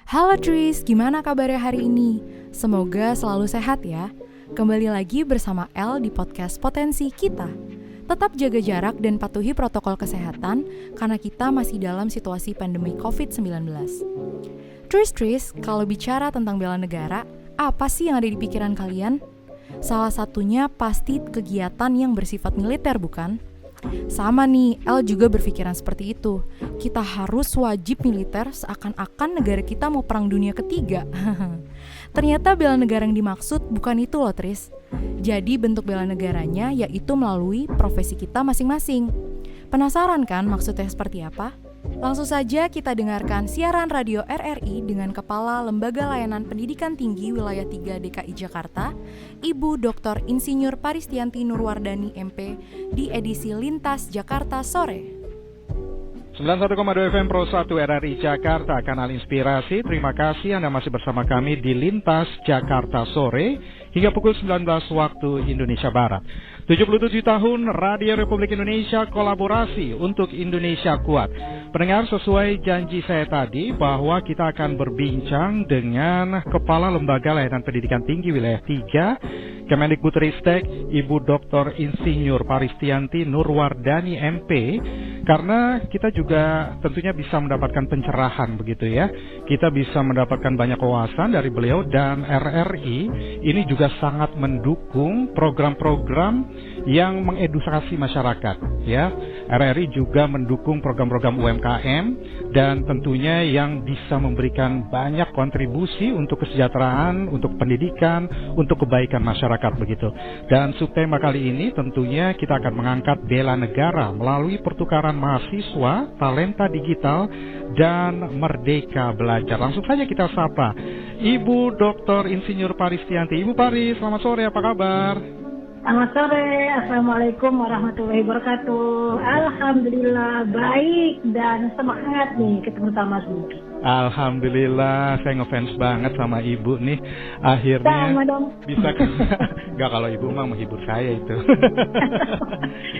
Halo Tris, gimana kabarnya hari ini? Semoga selalu sehat ya. Kembali lagi bersama El di podcast Potensi Kita. Tetap jaga jarak dan patuhi protokol kesehatan karena kita masih dalam situasi pandemi COVID-19. Tris, kalau bicara tentang bela negara, apa sih yang ada di pikiran kalian? Salah satunya pasti kegiatan yang bersifat militer, bukan? Sama nih, El juga berpikiran seperti itu. Kita harus wajib militer seakan-akan negara kita mau perang dunia ketiga. Ternyata bela negara yang dimaksud bukan itu loh, Tris. Jadi bentuk bela negaranya yaitu melalui profesi kita masing-masing. Penasaran kan maksudnya seperti apa? Langsung saja kita dengarkan siaran radio RRI dengan Kepala Lembaga Layanan Pendidikan Tinggi Wilayah 3 DKI Jakarta, Ibu Dr. Insinyur Paristianti Nurwardani MP di edisi Lintas Jakarta Sore. 91,2 FM Pro 1 RRI Jakarta, kanal inspirasi. Terima kasih Anda masih bersama kami di Lintas Jakarta Sore hingga pukul 19 waktu Indonesia Barat. 77 tahun Radio Republik Indonesia, kolaborasi untuk Indonesia kuat. Pendengar, sesuai janji saya tadi bahwa kita akan berbincang dengan Kepala Lembaga Layanan Pendidikan Tinggi Wilayah 3 Kemendikbudristek, Ibu Dr. Insinyur Paristianti Nurwardani MP, karena kita juga tentunya bisa mendapatkan pencerahan begitu ya. Kita bisa mendapatkan banyak wawasan dari beliau, dan RRI ini juga sangat mendukung program-program yang mengedukasi masyarakat ya. RRI juga mendukung program-program UMKM dan tentunya yang bisa memberikan banyak kontribusi untuk kesejahteraan, untuk pendidikan, untuk kebaikan masyarakat begitu. Dan subtema kali ini tentunya kita akan mengangkat bela negara melalui pertukaran mahasiswa, talenta digital, dan merdeka belajar. Langsung saja kita sapa Ibu Dr. Insinyur Paristianti. Ibu Paris, selamat sore, apa kabar? Selamat sore, Assalamualaikum warahmatullahi wabarakatuh. Alhamdulillah baik dan semangat nih ketemu sama Sugi. Alhamdulillah, saya ngefans banget sama Ibu nih. Akhirnya sama dong. Bisa Enggak, kalau Ibu mah menghibur saya itu.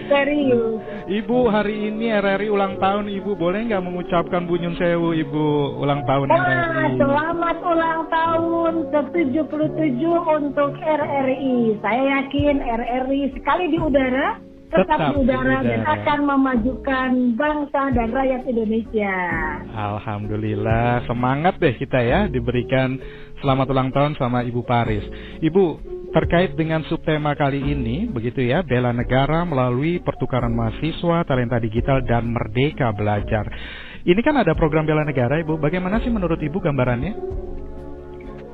Serius. Ibu, hari ini RRI ulang tahun. Ibu boleh nggak mengucapkan Bunyun Sewu, Ibu, ulang tahun RRI? Selamat ulang tahun ke-77 untuk RRI. Saya yakin RRI sekali di udara, tetap di udara dan akan memajukan bangsa dan rakyat Indonesia. Alhamdulillah, semangat deh kita ya diberikan selamat ulang tahun sama Ibu Paris. Ibu, terkait dengan subtema kali ini begitu ya, bela negara melalui pertukaran mahasiswa, talenta digital, dan merdeka belajar. Ini kan ada program bela negara, Ibu. Bagaimana sih menurut Ibu gambarannya?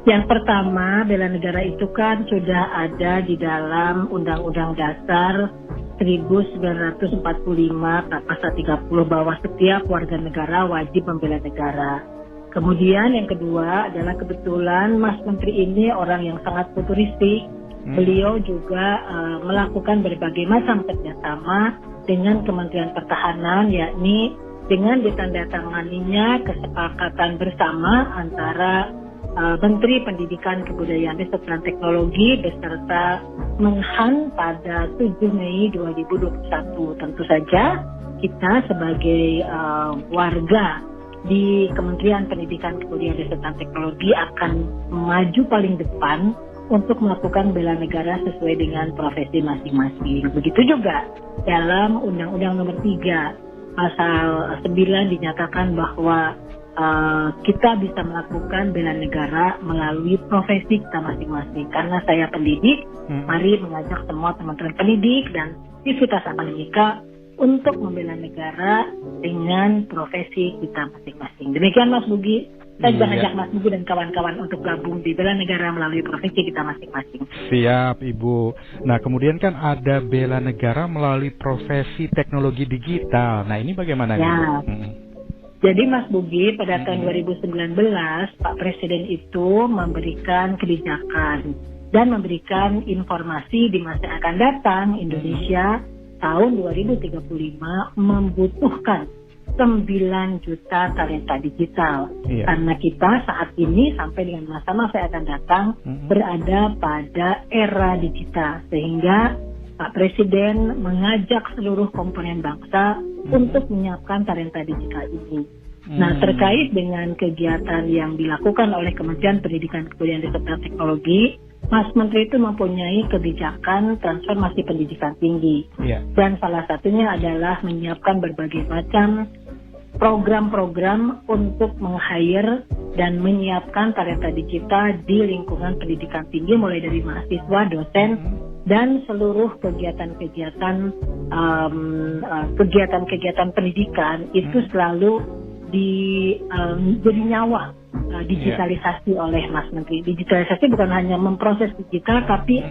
Yang pertama, bela negara itu kan sudah ada di dalam Undang-Undang Dasar 1945 pasal 30 bahwa setiap warga negara wajib membela negara. Kemudian yang kedua adalah kebetulan Mas Menteri ini orang yang sangat futuristik. Beliau juga melakukan berbagai macam kerjasama dengan Kementerian Pertahanan, yakni dengan ditandatanganinya kesepakatan bersama antara Menteri Pendidikan, Kebudayaan, Riset dan Teknologi beserta Menhan pada 7 Mei 2021. Tentu saja kita sebagai warga di Kementerian Pendidikan, Kebudayaan, Riset dan Teknologi akan maju paling depan untuk melakukan bela negara sesuai dengan profesi masing-masing. Begitu juga dalam Undang-Undang Nomor 3 Pasal 9 dinyatakan bahwa kita bisa melakukan bela negara melalui profesi kita masing-masing. Karena saya pendidik, mari mengajak semua teman-teman pendidik dan aktivitas akademika untuk membela negara dengan profesi kita masing-masing. Demikian Mas Bugi. Saya juga ngajak Mas Bugi dan kawan-kawan untuk gabung di bela negara melalui profesi kita masing-masing. Siap, Ibu. Nah, kemudian kan ada bela negara melalui profesi teknologi digital. Nah, ini bagaimana? Ya. Jadi Mas Bugi, pada tahun 2019 Pak Presiden itu memberikan kebijakan dan memberikan informasi di masa akan datang Indonesia tahun 2035 membutuhkan 9 juta talenta digital. Karena kita saat ini sampai dengan masa-masa akan datang berada pada era digital, sehingga Pak Presiden mengajak seluruh komponen bangsa untuk menyiapkan talenta digital ini. Nah, terkait dengan kegiatan yang dilakukan oleh Kementerian Pendidikan, Kebudayaan, Riset dan Teknologi, Mas Menteri itu mempunyai kebijakan transformasi pendidikan tinggi. Dan salah satunya adalah menyiapkan berbagai macam program-program untuk meng-hire dan menyiapkan talenta digital di lingkungan pendidikan tinggi, mulai dari mahasiswa, dosen, dan seluruh kegiatan-kegiatan pendidikan itu selalu jadi nyawa digitalisasi oleh Mas Menteri. Digitalisasi bukan hanya memproses digital, tapi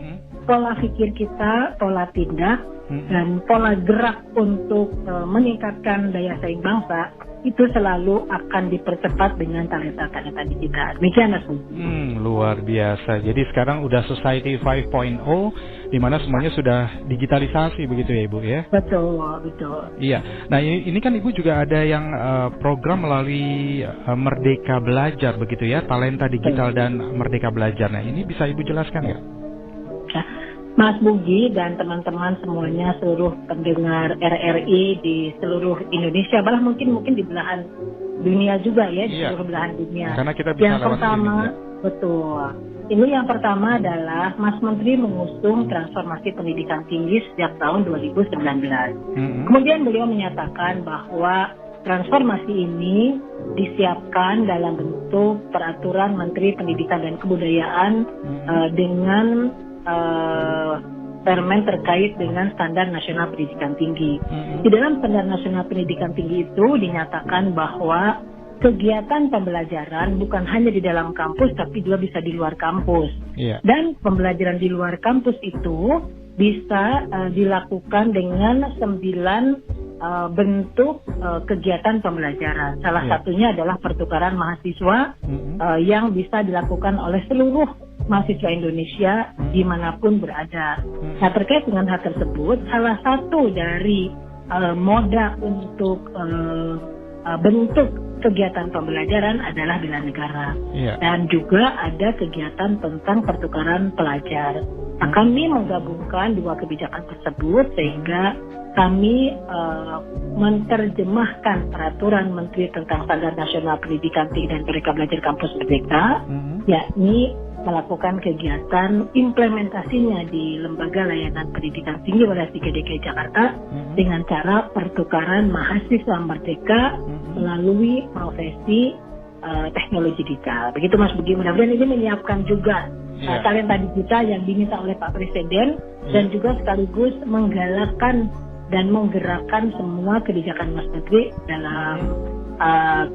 pola pikir kita, pola tindak, dan pola gerak untuk meningkatkan daya saing bangsa itu selalu akan dipercepat dengan talenta-talenta digital. Demikian, Mas Menteri. Luar biasa. Jadi sekarang udah Society 5.0 di mana semuanya sudah digitalisasi begitu ya Ibu ya? Betul. Iya. Nah ini kan Ibu juga ada yang program melalui Merdeka Belajar begitu ya, talenta digital dan Merdeka Belajar. Nah ini bisa Ibu jelaskan nggak? Mas Bugi dan teman-teman semuanya, seluruh pendengar RRI di seluruh Indonesia, bahkan mungkin di belahan dunia juga ya, di seluruh belahan dunia. Karena kita bisa yang pertama, betul. Ini yang pertama adalah Mas Menteri mengusung transformasi pendidikan tinggi sejak tahun 2019. Kemudian beliau menyatakan bahwa transformasi ini disiapkan dalam bentuk peraturan Menteri Pendidikan dan Kebudayaan dengan permen terkait dengan Standar Nasional Pendidikan Tinggi. Di dalam Standar Nasional Pendidikan Tinggi itu dinyatakan bahwa kegiatan pembelajaran bukan hanya di dalam kampus, tapi juga bisa di luar kampus. Dan pembelajaran di luar kampus itu bisa dilakukan dengan 9 bentuk kegiatan pembelajaran. Salah satunya adalah pertukaran mahasiswa yang bisa dilakukan oleh seluruh mahasiswa Indonesia dimanapun berada. Nah, terkait dengan hal tersebut, salah satu dari moda untuk bentuk kegiatan pembelajaran adalah bela negara. Dan juga ada kegiatan tentang pertukaran pelajar. Nah, kami menggabungkan dua kebijakan tersebut sehingga kami menerjemahkan peraturan Menteri tentang Standar Nasional Pendidikan Tinggi dan Merdeka Belajar Kampus Merdeka, yakni melakukan kegiatan implementasinya di Lembaga Layanan Pendidikan Tinggi oleh 3 DKI Jakarta dengan cara pertukaran mahasiswa merdeka melalui profesi teknologi digital. Begitu Mas Bugi, mudah-mudahan ini menyiapkan juga talenta digital yang diminta oleh Pak Presiden dan juga sekaligus menggalakkan dan menggerakkan semua kebijakan Mas Menteri dalam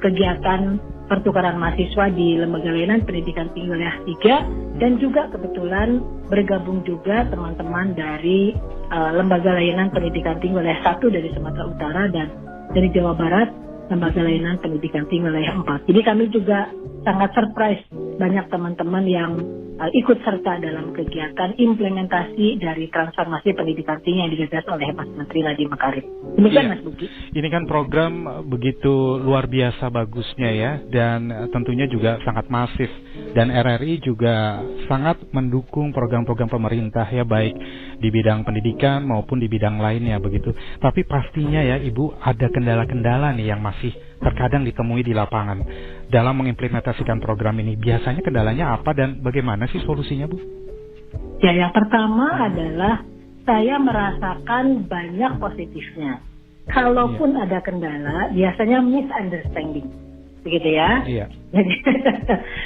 kegiatan pertukaran mahasiswa di Lembaga Layanan Pendidikan Tinggi Wilayah 3, dan juga kebetulan bergabung juga teman-teman dari Lembaga Layanan Pendidikan Tinggi Wilayah 1 dari Sumatera Utara dan dari Jawa Barat Lembaga Layanan Pendidikan Tinggi Wilayah 4. Jadi kami juga sangat surprise banyak teman-teman yang ikut serta dalam kegiatan implementasi dari transformasi pendidikan tinggi yang digagas oleh Mas Menteri Nadiem Makarim. Demikian Mas Bugi. Ini kan program begitu luar biasa bagusnya ya, dan tentunya juga sangat masif. Dan RRI juga sangat mendukung program-program pemerintah ya, baik di bidang pendidikan maupun di bidang lainnya begitu. Tapi pastinya ya Ibu, ada kendala-kendala nih yang masih terkadang ditemui di lapangan dalam mengimplementasikan program ini. Biasanya kendalanya apa dan bagaimana sih solusinya, Bu? Ya, yang pertama adalah saya merasakan banyak positifnya. Kalaupun ada kendala, biasanya misunderstanding, begitu ya? Iya. Jadi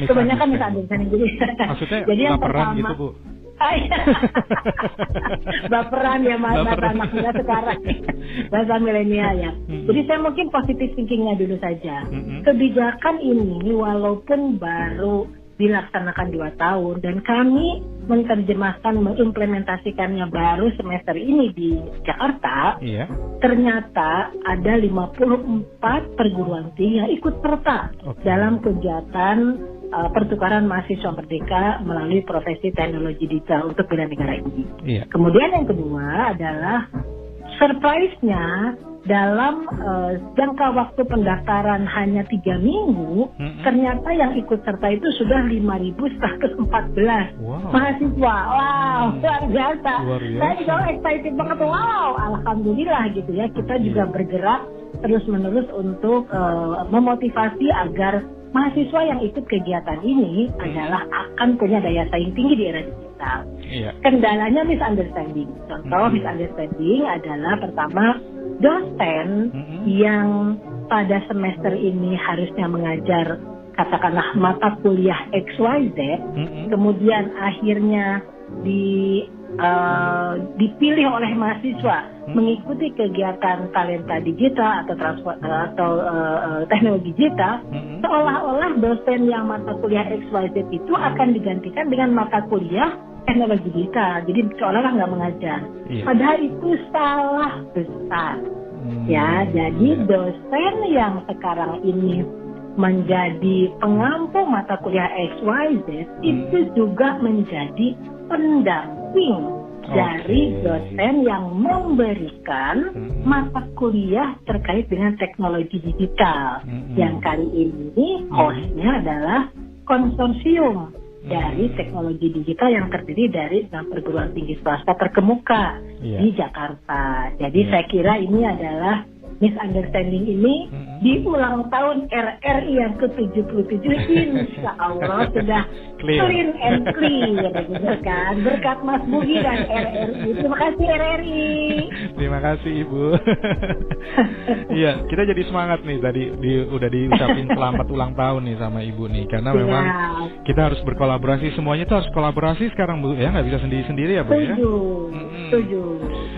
kebanyakan misunderstanding. Maksudnya jadi yang baperan pertama, gitu, Bu? Baperan ya Mas, anak muda sekarang, bahasa milenial ya. Jadi saya mungkin positif thinkingnya dulu saja. Kebijakan ini walaupun baru dilaksanakan 2 tahun dan kami menerjemahkan, mengimplementasikannya baru semester ini di Jakarta, ternyata ada 54 perguruan tinggi yang ikut serta dalam kegiatan pertukaran mahasiswa merdeka melalui profesi teknologi digital untuk bela negara ini. Kemudian yang kedua adalah surprise-nya dalam jangka waktu pendaftaran hanya 3 minggu, ternyata yang ikut serta itu sudah 5.114 mahasiswa. Wow, luar biasa. Saya juga excited banget. Wow, alhamdulillah gitu ya. Kita juga bergerak terus-menerus untuk memotivasi agar mahasiswa yang ikut kegiatan ini adalah akan punya daya saing tinggi di era digital. Kendalanya misunderstanding. Contoh misunderstanding adalah pertama, dosen yang pada semester ini harusnya mengajar katakanlah mata kuliah XYZ, kemudian akhirnya dipilih oleh mahasiswa mengikuti kegiatan talenta digital atau teknologi digital, seolah-olah dosen yang mata kuliah XYZ itu akan digantikan dengan mata kuliah teknologi digital. Jadi seolah-olah nggak mengajar. Padahal itu salah besar. Ya, jadi dosen yang sekarang ini menjadi pengampu mata kuliah XYZ itu juga menjadi pendamping dari dosen yang memberikan mata kuliah terkait dengan teknologi digital. Yang kali ini hostnya adalah konsorsium dari teknologi digital yang terdiri dari 6 perguruan tinggi swasta terkemuka di Jakarta. Jadi saya kira ini adalah misunderstanding ini di ulang tahun RRI yang ke-77 insya Allah sudah clean and clear gitu kan, berkat Mas Bugi dan RRI. Terima kasih RRI. Terima kasih Ibu. Iya, kita jadi semangat nih tadi udah diucapin selamat ulang tahun nih sama Ibu nih, karena memang kita harus berkolaborasi, semuanya itu harus kolaborasi sekarang Bu ya, nggak bisa sendiri-sendiri ya Bu ya. Setuju.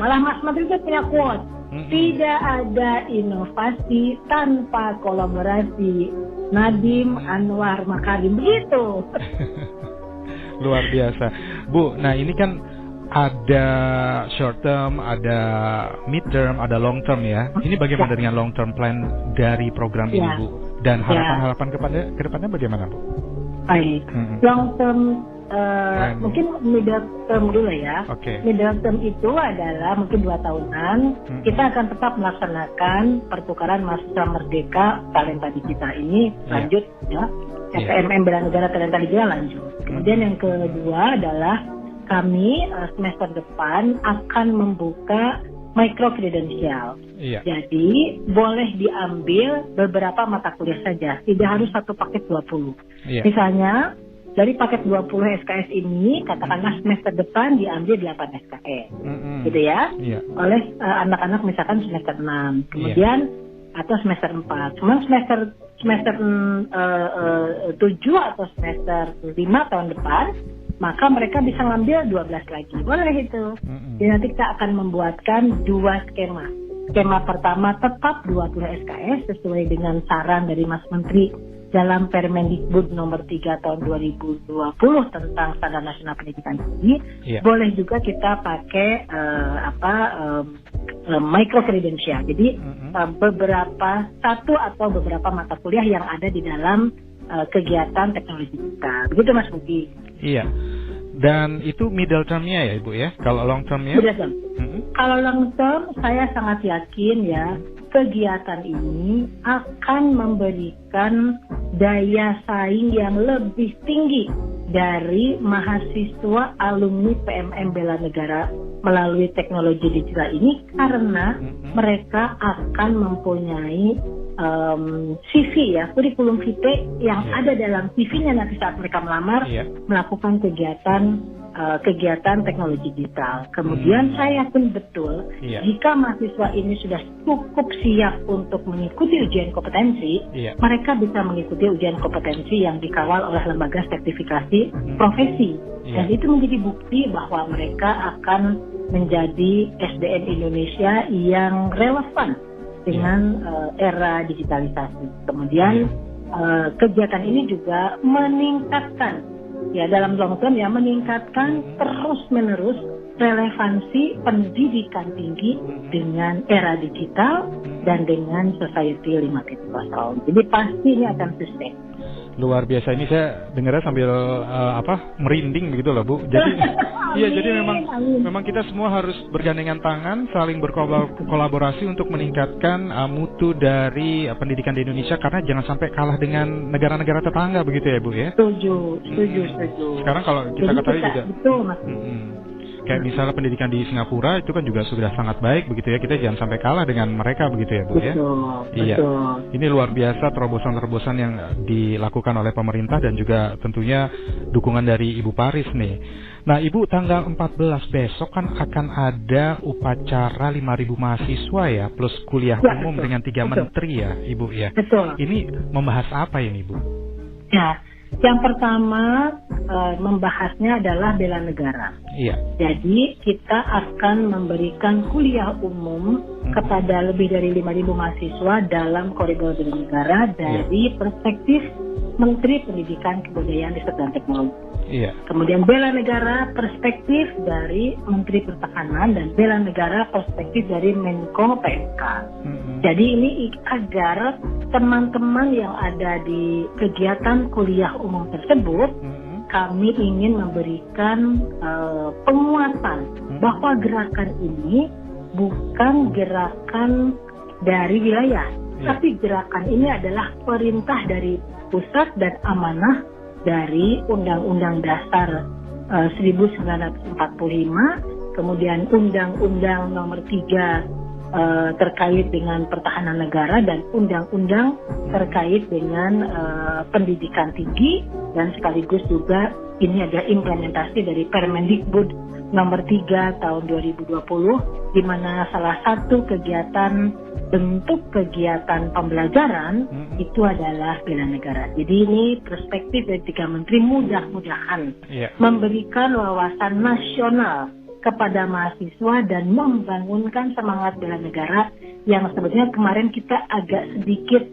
Malah Mas Menteri itu punya quote, tidak ada inovasi tanpa kolaborasi. Nadiem Anwar Makarim, begitu. Luar biasa Bu. Nah ini kan ada short term, ada mid term, ada long term ya. Ini bagaimana dengan long term plan dari program ini Bu? Dan harapan-harapan ke depannya bagaimana Bu? Baik, long term mungkin middle term dulu ya. Middle term itu adalah mungkin 2 tahunan. Kita akan tetap melaksanakan pertukaran mahasiswa merdeka talenta digital ini lanjut ya. SPMM Bela Negara Talenta Digital lanjut. Kemudian yang kedua adalah kami semester depan akan membuka micro credential. Jadi boleh diambil beberapa mata kuliah saja, tidak harus satu paket 20. Misalnya dari paket 20 SKS ini, katakanlah semester depan diambil 8 SKS, gitu ya, oleh anak-anak misalkan semester 6, kemudian atau semester 4. Kemudian semester 7 atau semester 5 tahun depan, maka mereka bisa ngambil 12 lagi, boleh itu. Jadi nanti kita akan membuatkan 2 skema. Skema pertama tetap 20 SKS sesuai dengan saran dari Mas Menteri dalam Permendikbud nomor 3 tahun 2020 tentang Standar Nasional Pendidikan Tinggi. Boleh juga kita pakai micro credential. Jadi satu atau beberapa mata kuliah yang ada di dalam kegiatan teknologi kita. Begitu Mas Bugi. Iya. Dan itu middle term-nya ya Ibu ya? Kalau long term-nya? Middle term. Kalau long term saya sangat yakin ya, kegiatan ini akan memberikan daya saing yang lebih tinggi dari mahasiswa alumni PMM Bela Negara melalui teknologi digital ini, karena mereka akan mempunyai CV ya, kurikulum vitae yang ada dalam CV-nya nanti saat mereka melamar melakukan kegiatan teknologi digital. Kemudian saya yakin betul jika mahasiswa ini sudah cukup siap untuk mengikuti ujian kompetensi, mereka bisa mengikuti ujian kompetensi yang dikawal oleh lembaga sertifikasi profesi. Dan itu menjadi bukti bahwa mereka akan menjadi SDM Indonesia yang relevan dengan era digitalisasi. Kemudian kegiatan ini juga meningkatkan ya, dalam long term ya, meningkatkan terus-menerus relevansi pendidikan tinggi dengan era digital dan dengan society 5.0. Jadi pasti ini akan sustain. Luar biasa, ini saya dengarnya sambil merinding begitu loh Bu. Jadi iya, jadi memang kita semua harus bergandengan tangan, saling berkolaborasi untuk meningkatkan mutu dari pendidikan di Indonesia, karena jangan sampai kalah dengan negara-negara tetangga begitu ya Bu ya. Setuju. Sekarang kalau kita ketahui juga betul, Mas. Kayak misalnya pendidikan di Singapura itu kan juga sudah sangat baik begitu ya. Kita jangan sampai kalah dengan mereka begitu ya Bu ya. Iya. Ini luar biasa terobosan-terobosan yang dilakukan oleh pemerintah dan juga tentunya dukungan dari Ibu Paris nih. Nah Ibu, tanggal 14 besok kan akan ada upacara 5.000 mahasiswa ya, plus kuliah umum dengan 3 menteri ya Ibu ya. Betul. Ini membahas apa ini Ibu? Ya, yang pertama membahasnya adalah bela negara. Iya. Jadi kita akan memberikan kuliah umum kepada lebih dari 5.000 mahasiswa dalam koridor bela negara dari perspektif Menteri Pendidikan, Kebudayaan, Riset dan Teknologi. Iya. Kemudian bela negara perspektif dari Menteri Pertahanan dan bela negara perspektif dari Menko PMK. Jadi ini agar teman-teman yang ada di kegiatan kuliah umum tersebut, kami ingin memberikan penguatan bahwa gerakan ini bukan gerakan dari wilayah, tapi gerakan ini adalah perintah dari pusat dan amanah dari Undang-Undang Dasar 1945, kemudian Undang-Undang Nomor 3 terkait dengan pertahanan negara dan Undang-Undang terkait dengan pendidikan tinggi, dan sekaligus juga ini adalah implementasi dari Permendikbud Nomor 3 tahun 2020, di mana salah satu bentuk kegiatan pembelajaran itu adalah bela negara. Jadi ini perspektif dari 3 menteri mudah-mudahan memberikan wawasan nasional kepada mahasiswa dan membangunkan semangat bela negara yang sebetulnya kemarin kita agak sedikit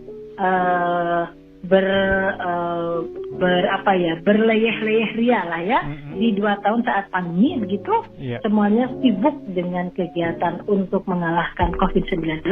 berleyeh-leyeh ria lah ya di 2 tahun saat pandemi begitu. Semuanya sibuk dengan kegiatan untuk mengalahkan COVID-19.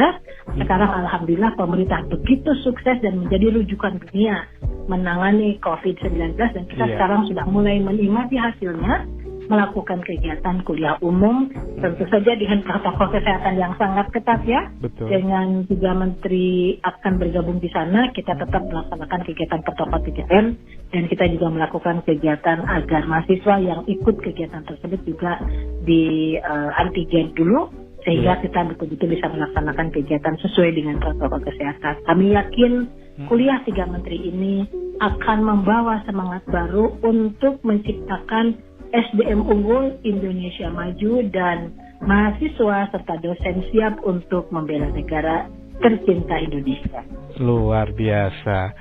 Sekarang alhamdulillah pemerintah begitu sukses dan menjadi rujukan dunia menangani COVID-19, dan kita sekarang sudah mulai menikmati hasilnya, melakukan kegiatan kuliah umum, tentu saja dengan protokol kesehatan yang sangat ketat ya. Betul. Dengan 3 menteri akan bergabung di sana, kita tetap melaksanakan kegiatan protokol 3M, dan kita juga melakukan kegiatan agar mahasiswa yang ikut kegiatan tersebut juga di antigen dulu, sehingga kita betul-betul bisa melaksanakan kegiatan sesuai dengan protokol kesehatan. Kami yakin kuliah 3 menteri ini akan membawa semangat baru untuk menciptakan SDM unggul Indonesia maju dan mahasiswa serta dosen siap untuk membela negara tercinta Indonesia. Luar biasa.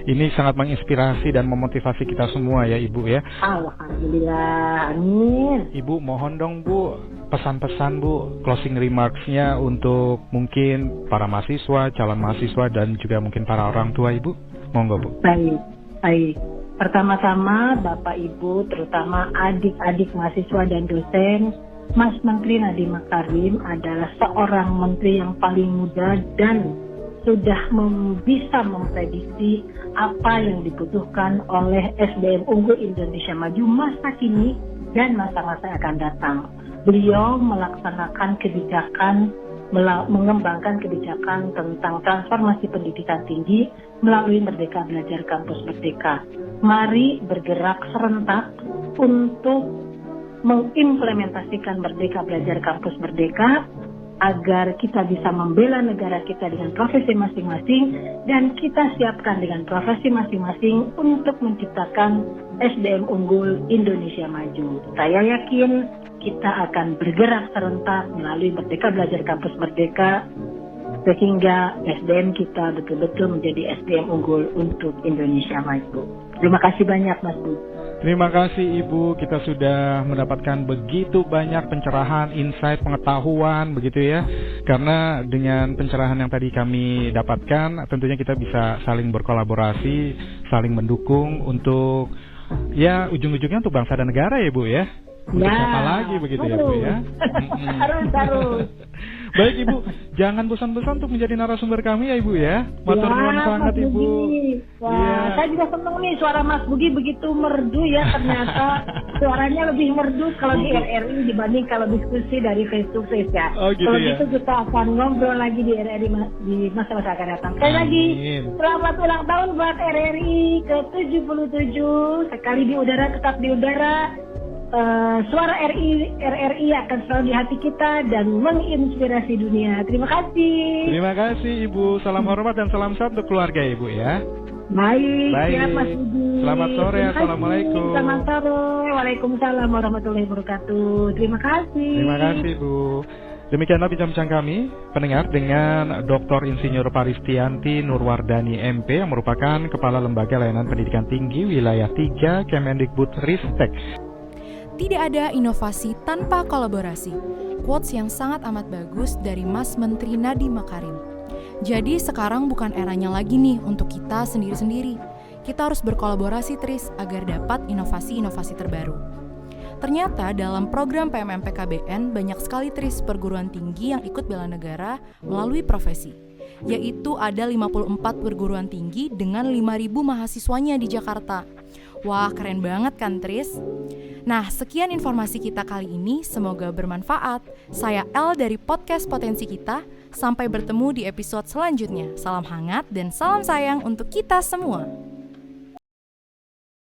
Ini sangat menginspirasi dan memotivasi kita semua ya Ibu ya. Alhamdulillah, amin. Ibu mohon dong Bu, pesan-pesan Bu, closing remarks-nya untuk mungkin para mahasiswa, calon mahasiswa dan juga mungkin para orang tua Ibu. Monggo Bu. Baik. Pertama-tama Bapak Ibu, terutama adik-adik mahasiswa dan dosen, Mas Menteri Nadiem Makarim adalah seorang menteri yang paling muda dan sudah bisa memprediksi apa yang dibutuhkan oleh SDM unggul Indonesia maju masa kini dan masa-masa akan datang. Beliau melaksanakan kebijakan, mengembangkan kebijakan tentang transformasi pendidikan tinggi melalui Merdeka Belajar Kampus Merdeka. Mari bergerak serentak untuk mengimplementasikan Merdeka Belajar Kampus Merdeka agar kita bisa membela negara kita dengan profesi masing-masing dan kita siapkan dengan profesi masing-masing untuk menciptakan SDM unggul Indonesia maju. Saya yakin kita akan bergerak serentak melalui Merdeka Belajar Kampus Merdeka sehingga SDM kita betul-betul menjadi SDM unggul untuk Indonesia maju. Terima kasih banyak Mas Bu. Terima kasih Ibu, kita sudah mendapatkan begitu banyak pencerahan, insight, pengetahuan begitu ya. Karena dengan pencerahan yang tadi kami dapatkan, tentunya kita bisa saling berkolaborasi, saling mendukung untuk ya ujung-ujungnya untuk bangsa dan negara ya Bu ya. Untuk siapa lagi begitu harus. Ya Bu ya. Harus. Baik Ibu, jangan bosan-bosan untuk menjadi narasumber kami ya Ibu ya. Matur nuwun sangat Mas Ibu. Bugi. Wah, Iya. saya juga seneng nih suara Mas Bugi begitu merdu ya, ternyata suaranya lebih merdu kalau di RRI dibanding kalau diskusi dari face to face ya. Oh, gitu kalau ya. gitu kita akan ngobrol lagi di RRI di masa-masa akan datang. Sekali lagi, Amin. selamat ulang tahun buat RRI ke-77. Sekali di udara tetap di udara. Suara RRI akan selalu di hati kita dan menginspirasi dunia. Terima kasih. Terima kasih Ibu. Salam hormat dan salam sehat untuk keluarga Ibu ya. Baik, Baik. siap Mas Budi. Selamat sore, Terima kasih. Assalamualaikum. Selamat sore, Waalaikumsalam warahmatullahi wabarakatuh. Terima kasih. Terima kasih Bu. Demikianlah bincang-bincang kami, pendengar, dengan Dr. Insinyur Paristianti Nurwardani MP yang merupakan Kepala Lembaga Layanan Pendidikan Tinggi Wilayah 3 Kemendikbudristek. Tidak ada inovasi tanpa kolaborasi. Quotes yang sangat amat bagus dari Mas Menteri Nadiem Makarim. Jadi sekarang bukan eranya lagi nih untuk kita sendiri-sendiri. Kita harus berkolaborasi Tris agar dapat inovasi-inovasi terbaru. Ternyata dalam program PMMP-KBN banyak sekali Tris perguruan tinggi yang ikut bela negara melalui profesi. Yaitu ada 54 perguruan tinggi dengan 5.000 mahasiswanya di Jakarta. Wah, keren banget kan Tris? Nah, sekian informasi kita kali ini, semoga bermanfaat. Saya El dari podcast Potensi Kita. Sampai bertemu di episode selanjutnya. Salam hangat dan salam sayang untuk kita semua.